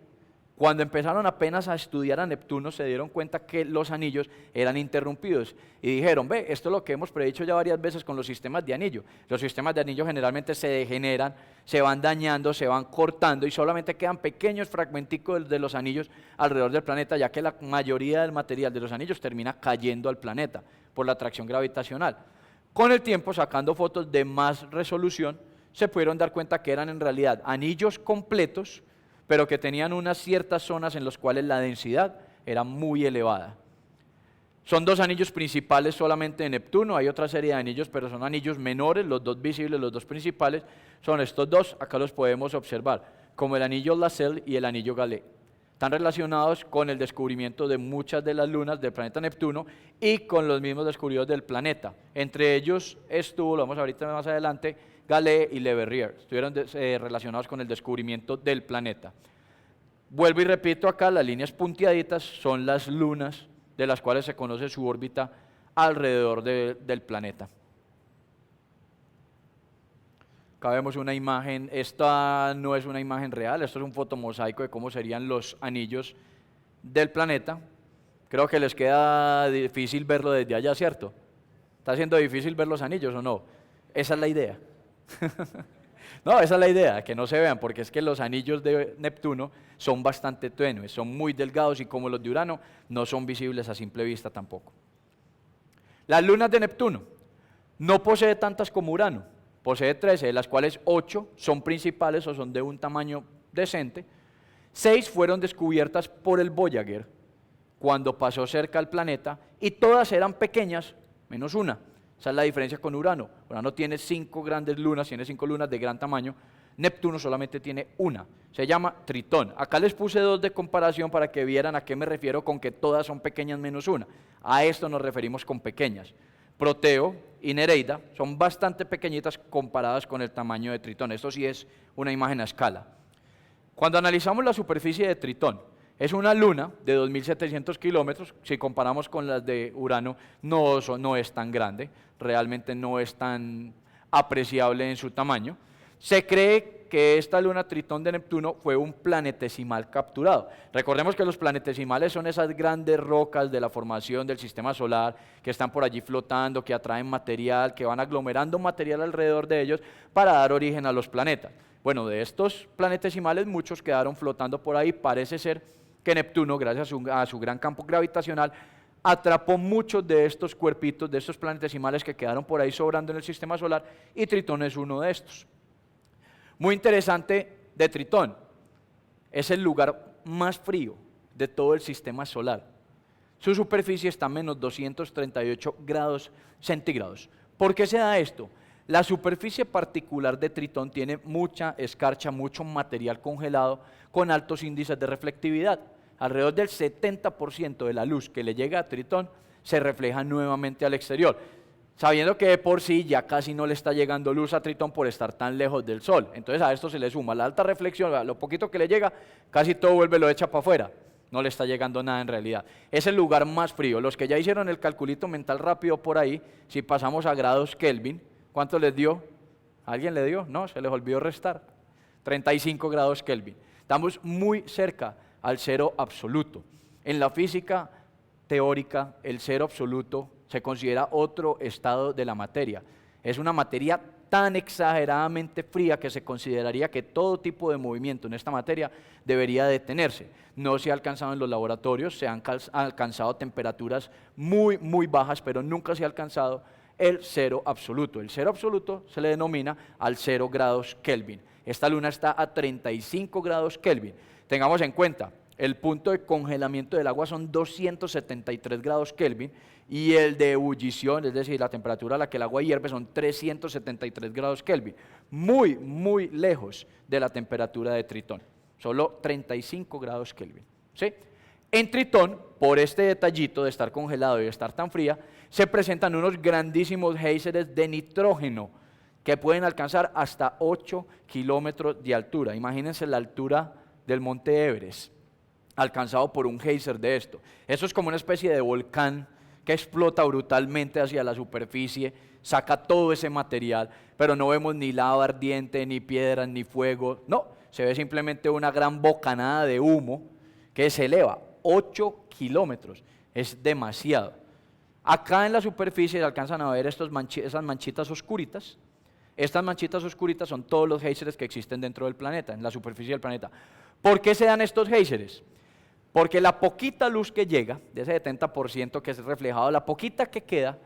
Speaker 1: Cuando empezaron apenas a estudiar a Neptuno, se dieron cuenta que los anillos eran interrumpidos y dijeron, ve, esto es lo que hemos predicho ya varias veces con los sistemas de anillo. Los sistemas de anillo generalmente se degeneran, se van dañando, se van cortando y solamente quedan pequeños fragmenticos de los anillos alrededor del planeta, ya que la mayoría del material de los anillos termina cayendo al planeta por la atracción gravitacional. Con el tiempo, sacando fotos de más resolución, se pudieron dar cuenta que eran en realidad anillos completos, pero que tenían unas ciertas zonas en las cuales la densidad era muy elevada. Son dos anillos principales solamente de Neptuno, hay otra serie de anillos, pero son anillos menores, los dos visibles, los dos principales, son estos dos, acá los podemos observar, como el anillo Lassell y el anillo Gallet. Están relacionados con el descubrimiento de muchas de las lunas del planeta Neptuno y con los mismos descubridores del planeta. Entre ellos estuvo, lo vamos a ver ahorita más adelante, Gallet y Le Verrier, estuvieron relacionados con el descubrimiento del planeta. Vuelvo y repito acá, las líneas punteaditas son las lunas de las cuales se conoce su órbita alrededor del planeta. Acá vemos una imagen, esta no es una imagen real, esto es un fotomosaico de cómo serían los anillos del planeta. Creo que les queda difícil verlo desde allá, ¿cierto? ¿Está siendo difícil ver los anillos o no? Esa es la idea. No, esa es la idea, que no se vean, porque es que los anillos de Neptuno son bastante tenues, son muy delgados y como los de Urano no son visibles a simple vista tampoco. Las lunas de Neptuno no posee tantas como Urano, posee 13, de las cuales 8 son principales o son de un tamaño decente. 6 fueron descubiertas por el Voyager cuando pasó cerca al planeta y todas eran pequeñas, menos una. Esa es la diferencia con Urano. Urano tiene 5 grandes lunas, tiene 5 lunas de gran tamaño. Neptuno solamente tiene una, se llama Tritón. Acá les puse 2 de comparación para que vieran a qué me refiero con que todas son pequeñas menos una. A esto nos referimos con pequeñas. Proteo y Nereida son bastante pequeñitas comparadas con el tamaño de Tritón. Esto sí es una imagen a escala. Cuando analizamos la superficie de Tritón, es una luna de 2.700 kilómetros, si comparamos con las de Urano, no es tan grande, realmente no es tan apreciable en su tamaño. Se cree que esta luna Tritón de Neptuno fue un planetesimal capturado. Recordemos que los planetesimales son esas grandes rocas de la formación del sistema solar que están por allí flotando, que atraen material, que van aglomerando material alrededor de ellos para dar origen a los planetas. Bueno, de estos planetesimales muchos quedaron flotando por ahí, parece ser que Neptuno, gracias a su gran campo gravitacional, atrapó muchos de estos cuerpitos, de estos planetesimales que quedaron por ahí sobrando en el sistema solar, y Tritón es uno de estos. Muy interesante de Tritón, es el lugar más frío de todo el sistema solar. Su superficie está a menos 238 grados centígrados. ¿Por qué se da esto? La superficie particular de Tritón tiene mucha escarcha, mucho material congelado con altos índices de reflectividad. Alrededor del 70% de la luz que le llega a Tritón se refleja nuevamente al exterior, sabiendo que de por sí ya casi no le está llegando luz a Tritón por estar tan lejos del Sol. Entonces a esto se le suma la alta reflexión, a lo poquito que le llega, casi todo lo echa para afuera. No le está llegando nada en realidad. Es el lugar más frío. Los que ya hicieron el calculito mental rápido por ahí, si pasamos a grados Kelvin, ¿cuánto les dio? ¿Alguien le dio? No, se les olvidó restar. 35 grados Kelvin. Estamos muy cerca al cero absoluto. En la física teórica, el cero absoluto se considera otro estado de la materia. Es una materia tan exageradamente fría que se consideraría que todo tipo de movimiento en esta materia debería detenerse. No se ha alcanzado en los laboratorios, se han alcanzado temperaturas muy, muy bajas, pero nunca se ha alcanzado el cero absoluto. El cero absoluto se le denomina al 0 grados Kelvin. Esta luna está a 35 grados Kelvin. Tengamos en cuenta, el punto de congelamiento del agua son 273 grados Kelvin y el de ebullición, es decir, la temperatura a la que el agua hierve, son 373 grados Kelvin. Muy, muy lejos de la temperatura de Tritón. Solo 35 grados Kelvin. ¿Sí? En Tritón, por este detallito de estar congelado y de estar tan fría, se presentan unos grandísimos géiseres de nitrógeno que pueden alcanzar hasta 8 kilómetros de altura. Imagínense la altura del monte Everest, alcanzado por un géiser de esto. Eso es como una especie de volcán que explota brutalmente hacia la superficie, saca todo ese material, pero no vemos ni lava ardiente, ni piedras, ni fuego. No, se ve simplemente una gran bocanada de humo que se eleva 8 kilómetros. Es demasiado. Acá en la superficie se alcanzan a ver esas manchitas oscuritas. Estas manchitas oscuritas son todos los géiseres que existen dentro del planeta, en la superficie del planeta. ¿Por qué se dan estos géiseres? Porque la poquita luz que llega, de ese 70% que es reflejado, la poquita que queda,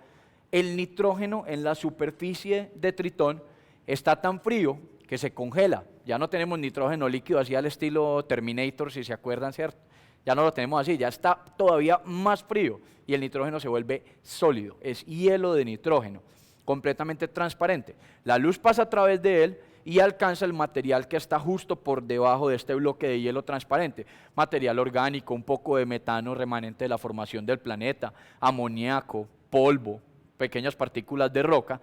Speaker 1: el nitrógeno en la superficie de Tritón está tan frío que se congela. Ya no tenemos nitrógeno líquido así al estilo Terminator, si se acuerdan, ¿cierto? ya no lo tenemos así, ya está todavía más frío y el nitrógeno se vuelve sólido, es hielo de nitrógeno, completamente transparente. La luz pasa a través de él y alcanza el material que está justo por debajo de este bloque de hielo transparente, material orgánico, un poco de metano remanente de la formación del planeta, amoníaco, polvo, pequeñas partículas de roca,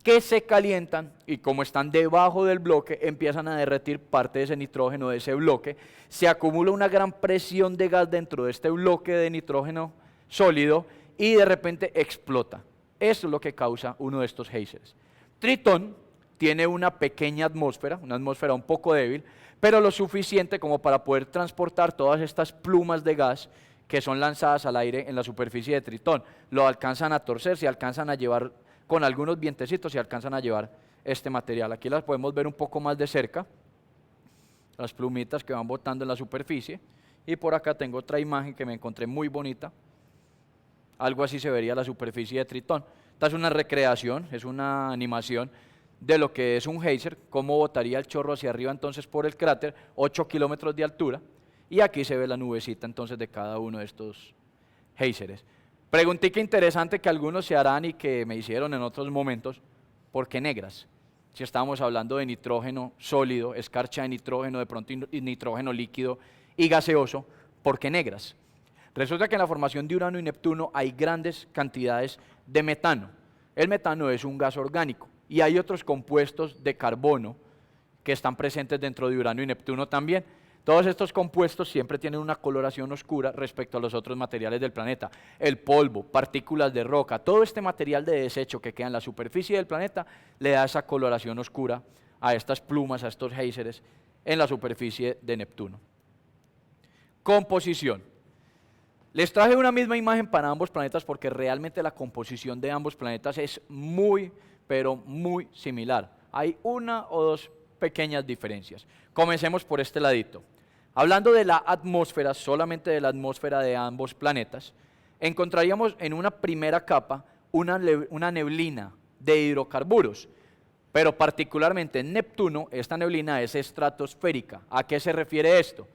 Speaker 1: que se calientan y como están debajo del bloque empiezan a derretir parte de ese nitrógeno de ese bloque, se acumula una gran presión de gas dentro de este bloque de nitrógeno sólido y de repente explota. Eso es lo que causa uno de estos géiseres. Tritón tiene una pequeña atmósfera, una atmósfera un poco débil, pero lo suficiente como para poder transportar todas estas plumas de gas que son lanzadas al aire en la superficie de Tritón. Lo alcanzan a torcer, se alcanzan a llevar con algunos vientecitos, se alcanzan a llevar este material. Aquí las podemos ver un poco más de cerca, las plumitas que van botando en la superficie, y por acá tengo otra imagen que me encontré muy bonita. Algo así se vería la superficie de Tritón. Esta es una recreación, es una animación de lo que es un geyser, cómo botaría el chorro hacia arriba entonces por el cráter, 8 kilómetros de altura, y aquí se ve la nubecita entonces de cada uno de estos geyseres. Preguntica interesante que algunos se harán y que me hicieron en otros momentos, ¿por qué negras? Si estábamos hablando de nitrógeno sólido, escarcha de nitrógeno, de pronto nitrógeno líquido y gaseoso, ¿por qué negras? Resulta que en la formación de Urano y Neptuno hay grandes cantidades de metano. El metano es un gas orgánico y hay otros compuestos de carbono que están presentes dentro de Urano y Neptuno también. Todos estos compuestos siempre tienen una coloración oscura respecto a los otros materiales del planeta. El polvo, partículas de roca, todo este material de desecho que queda en la superficie del planeta le da esa coloración oscura a estas plumas, a estos géiseres en la superficie de Neptuno. Composición. Les traje una misma imagen para ambos planetas porque realmente la composición de ambos planetas es muy, pero muy similar. Hay una o dos pequeñas diferencias. Comencemos por este ladito. Hablando de la atmósfera, solamente de la atmósfera de ambos planetas, encontraríamos en una primera capa una neblina de hidrocarburos, pero particularmente en Neptuno esta neblina es estratosférica. ¿A qué se refiere esto?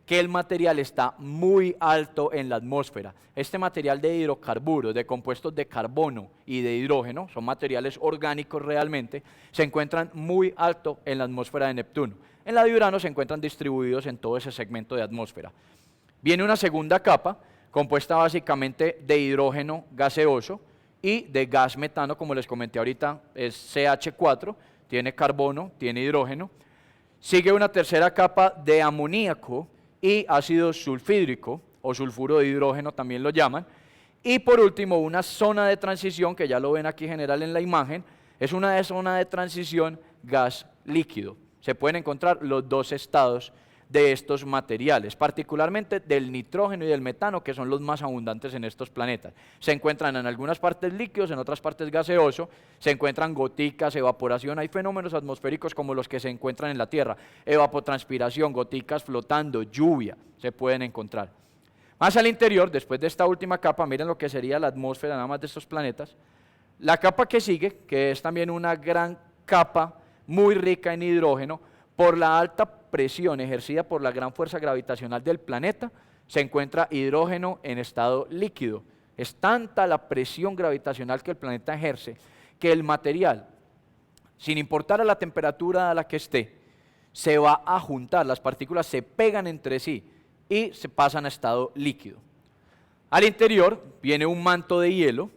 Speaker 1: Que el material está muy alto en la atmósfera. Este material de hidrocarburos, de compuestos de carbono y de hidrógeno, son materiales orgánicos realmente, se encuentran muy alto en la atmósfera de Neptuno. En la de Urano se encuentran distribuidos en todo ese segmento de atmósfera. Viene una segunda capa, compuesta básicamente de hidrógeno gaseoso y de gas metano, como les comenté ahorita, es CH4, tiene carbono, tiene hidrógeno. Sigue una tercera capa de amoníaco y ácido sulfídrico, o sulfuro de hidrógeno también lo llaman. Y por último, una zona de transición, que ya lo ven aquí general en la imagen, es una zona de transición gas líquido. Se pueden encontrar los dos estados de estos materiales, particularmente del nitrógeno y del metano, que son los más abundantes en estos planetas. Se encuentran en algunas partes líquidos, en otras partes gaseoso, se encuentran goticas, evaporación, hay fenómenos atmosféricos como los que se encuentran en la Tierra, evapotranspiración, goticas flotando, lluvia, se pueden encontrar. Más al interior, después de esta última capa, miren lo que sería la atmósfera nada más de estos planetas, la capa que sigue, que es también una gran capa muy rica en hidrógeno, por la alta presión ejercida por la gran fuerza gravitacional del planeta, se encuentra hidrógeno en estado líquido. Es tanta la presión gravitacional que el planeta ejerce, que el material, sin importar a la temperatura a la que esté, se va a juntar, las partículas se pegan entre sí y se pasan a estado líquido. Al interior viene un manto de hielo,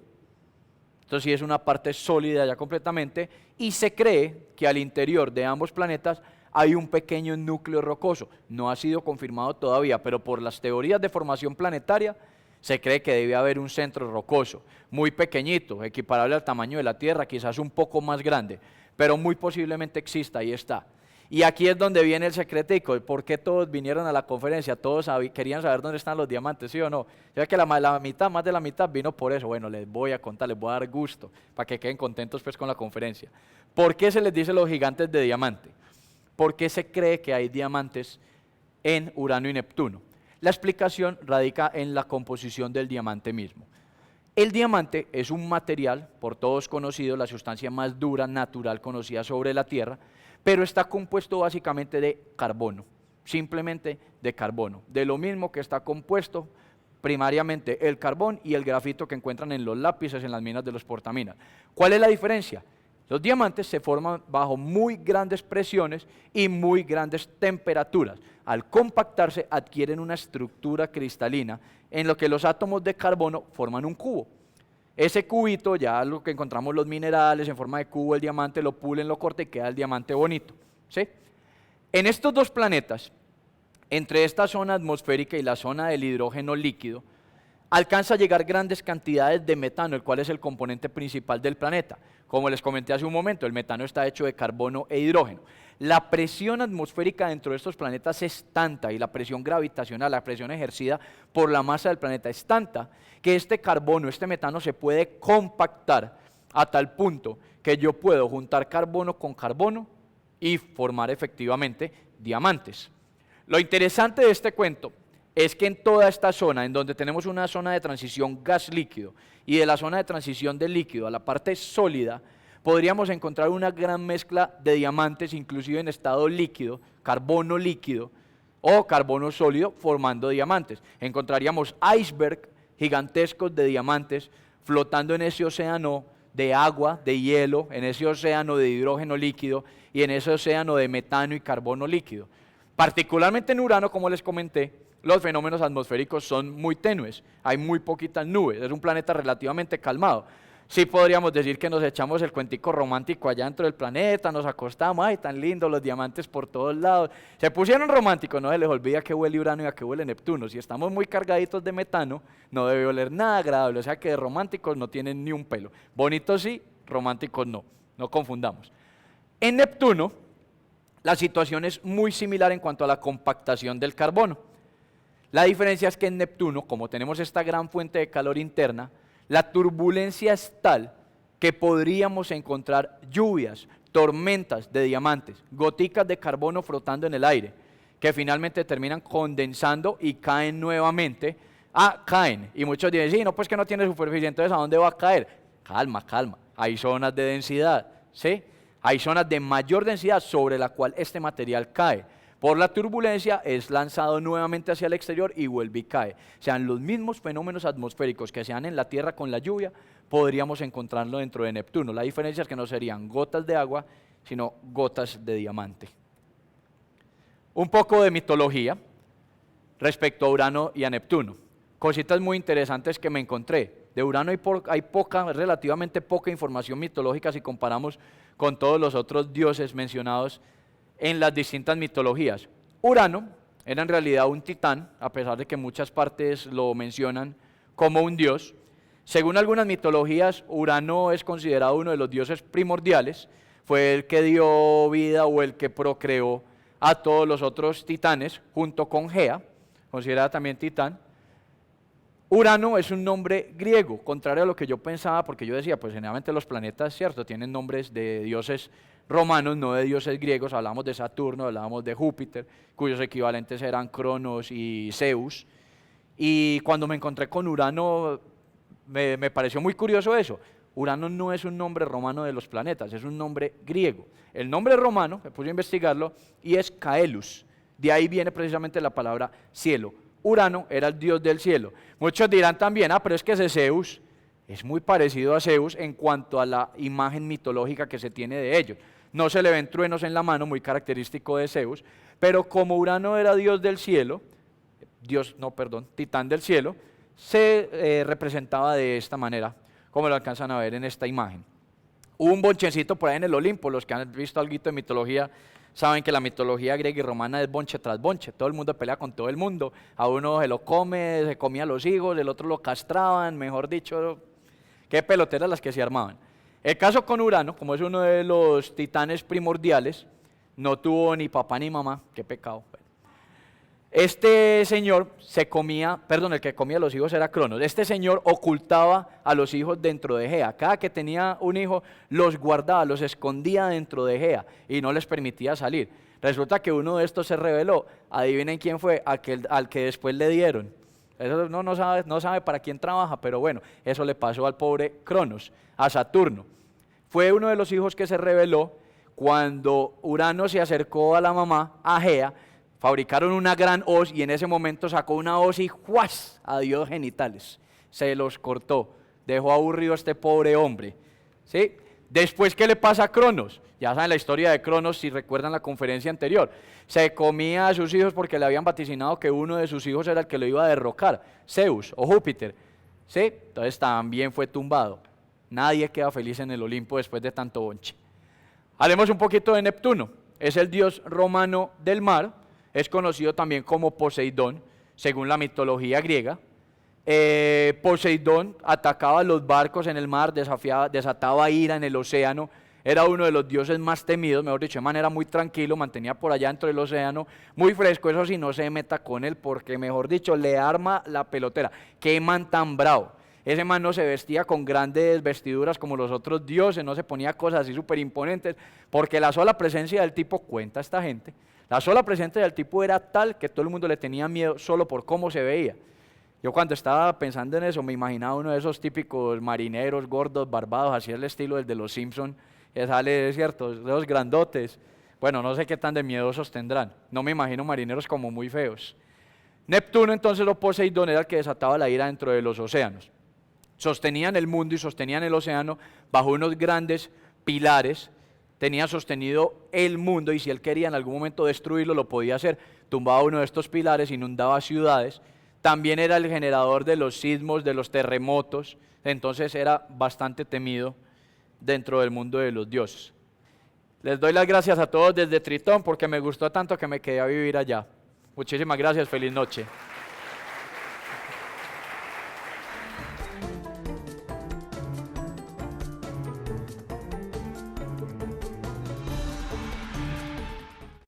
Speaker 1: entonces sí es una parte sólida ya completamente, y se cree que al interior de ambos planetas hay un pequeño núcleo rocoso. No ha sido confirmado todavía, pero por las teorías de formación planetaria se cree que debe haber un centro rocoso, muy pequeñito, equiparable al tamaño de la Tierra, quizás un poco más grande, pero muy posiblemente exista, ahí está. Y aquí es donde viene el secretico, ¿por qué todos vinieron a la conferencia? Todos querían saber dónde están los diamantes, ¿sí o no? Ya que la mitad, más de la mitad vino por eso. Bueno, les voy a contar, les voy a dar gusto, para que queden contentos pues con la conferencia. ¿Por qué se les dice los gigantes de diamante? ¿Por qué se cree que hay diamantes en Urano y Neptuno? La explicación radica en la composición del diamante mismo. El diamante es un material, por todos conocido, la sustancia más dura, natural, conocida sobre la Tierra, pero está compuesto básicamente de carbono. simplemente de carbono, de lo mismo que está compuesto primariamente el carbón y el grafito que encuentran en los lápices en las minas de los portaminas. ¿Cuál es la diferencia? Los diamantes se forman bajo muy grandes presiones y muy grandes temperaturas. Al compactarse adquieren una estructura cristalina en lo que los átomos de carbono forman un cubo. Ese cubito, ya lo que encontramos los minerales en forma de cubo, el diamante, lo pulen, lo cortan y queda el diamante bonito, ¿sí? En estos dos planetas, entre esta zona atmosférica y la zona del hidrógeno líquido, alcanza a llegar grandes cantidades de metano, el cual es el componente principal del planeta. Como les comenté hace un momento, el metano está hecho de carbono e hidrógeno. La presión atmosférica dentro de estos planetas es tanta, y la presión gravitacional, la presión ejercida por la masa del planeta es tanta, que este carbono, este metano se puede compactar a tal punto que yo puedo juntar carbono con carbono y formar efectivamente diamantes. Lo interesante de este cuento es que en toda esta zona, en donde tenemos una zona de transición gas-líquido y de la zona de transición de líquido a la parte sólida, podríamos encontrar una gran mezcla de diamantes, inclusive en estado líquido, carbono líquido o carbono sólido, formando diamantes. Encontraríamos iceberg gigantescos de diamantes flotando en ese océano de agua, de hielo, en ese océano de hidrógeno líquido y en ese océano de metano y carbono líquido. Particularmente en Urano, como les comenté, los fenómenos atmosféricos son muy tenues, hay muy poquitas nubes, es un planeta relativamente calmado. Sí podríamos decir que nos echamos el cuentico romántico allá dentro del planeta, nos acostamos, ay, tan lindo, los diamantes por todos lados. Se pusieron románticos, no se les olvida que huele Urano y a que huele Neptuno. Si estamos muy cargaditos de metano, no debe oler nada agradable, o sea que de románticos no tienen ni un pelo. Bonitos sí, románticos no, no confundamos. En Neptuno, la situación es muy similar en cuanto a la compactación del carbono. La diferencia es que en Neptuno, como tenemos esta gran fuente de calor interna, la turbulencia es tal que podríamos encontrar lluvias, tormentas de diamantes, goticas de carbono flotando en el aire, que finalmente terminan condensando y caen nuevamente. Caen. Y muchos dicen, sí, no, pues que no tiene superficie, entonces ¿a dónde va a caer? Calma, calma. Hay zonas de densidad, ¿sí? Hay zonas de mayor densidad sobre la cual este material cae. Por la turbulencia es lanzado nuevamente hacia el exterior y vuelve y cae. O sea, los mismos fenómenos atmosféricos que se dan en la Tierra con la lluvia, podríamos encontrarlo dentro de Neptuno. La diferencia es que no serían gotas de agua, sino gotas de diamante. Un poco de mitología respecto a Urano y a Neptuno. Cositas muy interesantes que me encontré. De Urano hay relativamente poca información mitológica si comparamos con todos los otros dioses mencionados en las distintas mitologías. Urano era en realidad un titán, a pesar de que muchas partes lo mencionan como un dios. Según algunas mitologías, Urano es considerado uno de los dioses primordiales, fue el que dio vida o el que procreó a todos los otros titanes, junto con Gea, considerada también titán. Urano es un nombre griego, contrario a lo que yo pensaba, porque yo decía, pues generalmente los planetas, cierto, tienen nombres de dioses romanos, no de dioses griegos. Hablamos de Saturno, hablábamos de Júpiter, cuyos equivalentes eran Cronos y Zeus. Y cuando me encontré con Urano, me pareció muy curioso eso. Urano no es un nombre romano de los planetas, es un nombre griego. El nombre romano, me puse a investigarlo, y es Caelus. De ahí viene precisamente la palabra cielo. Urano era el dios del cielo. Muchos dirán también, pero es que ese Zeus es muy parecido a Zeus en cuanto a la imagen mitológica que se tiene de ellos. No se le ven truenos en la mano, muy característico de Zeus, pero como Urano era dios del cielo, titán del cielo, se representaba de esta manera, como lo alcanzan a ver en esta imagen. Hubo un bonchecito por ahí en el Olimpo, los que han visto algo de mitología saben que la mitología griega y romana es bonche tras bonche, todo el mundo pelea con todo el mundo, a uno se lo come, se comía a los hijos, el otro lo castraban, mejor dicho, qué peloteras las que se armaban. El caso con Urano, como es uno de los titanes primordiales, no tuvo ni papá ni mamá, qué pecado. Este señor el que comía a los hijos era Cronos. Este señor ocultaba a los hijos dentro de Gea. Cada que tenía un hijo, los guardaba, los escondía dentro de Gea y no les permitía salir. Resulta que uno de estos se rebeló. Adivinen quién fue, al que después le dieron. Eso no sabe para quién trabaja, pero bueno, eso le pasó al pobre Cronos, a Saturno. Fue uno de los hijos que se rebeló cuando Urano se acercó a la mamá, a Gea, Fabricaron una gran hoz y en ese momento sacó una hoz y ¡juas! Adiós genitales. Se los cortó. Dejó aburrido a este pobre hombre. ¿Sí? Después, ¿qué le pasa a Cronos? Ya saben la historia de Cronos, si recuerdan la conferencia anterior. Se comía a sus hijos porque le habían vaticinado que uno de sus hijos era el que lo iba a derrocar, Zeus o Júpiter. ¿Sí? Entonces también fue tumbado. Nadie queda feliz en el Olimpo después de tanto bonche. Hablemos un poquito de Neptuno. Es el dios romano del mar. Es conocido también como Poseidón, según la mitología griega. Poseidón atacaba los barcos en el mar, desataba ira en el océano, era uno de los dioses más temidos, mejor dicho, man era muy tranquilo, mantenía por allá dentro del océano, muy fresco, eso sí, no se meta con él, porque mejor dicho, le arma la pelotera. Qué man tan bravo. Ese man no se vestía con grandes vestiduras como los otros dioses, no se ponía cosas así súper imponentes, porque la sola presencia del tipo, cuenta esta gente, la sola presencia del tipo era tal que todo el mundo le tenía miedo solo por cómo se veía. Yo cuando estaba pensando en eso me imaginaba uno de esos típicos marineros gordos, barbados, así el estilo del de los Simpson, que sale, ¿cierto?, de los grandotes. Bueno, no sé qué tan de miedosos tendrán, no me imagino marineros como muy feos. Neptuno entonces, o Poseidón, era el que desataba la ira dentro de los océanos. Sostenían el mundo y sostenían el océano bajo unos grandes pilares, tenía sostenido el mundo y si él quería en algún momento destruirlo lo podía hacer, tumbaba uno de estos pilares, inundaba ciudades, también era el generador de los sismos, de los terremotos, entonces era bastante temido dentro del mundo de los dioses. Les doy las gracias a todos desde Tritón porque me gustó tanto que me quedé a vivir allá. Muchísimas gracias, feliz noche.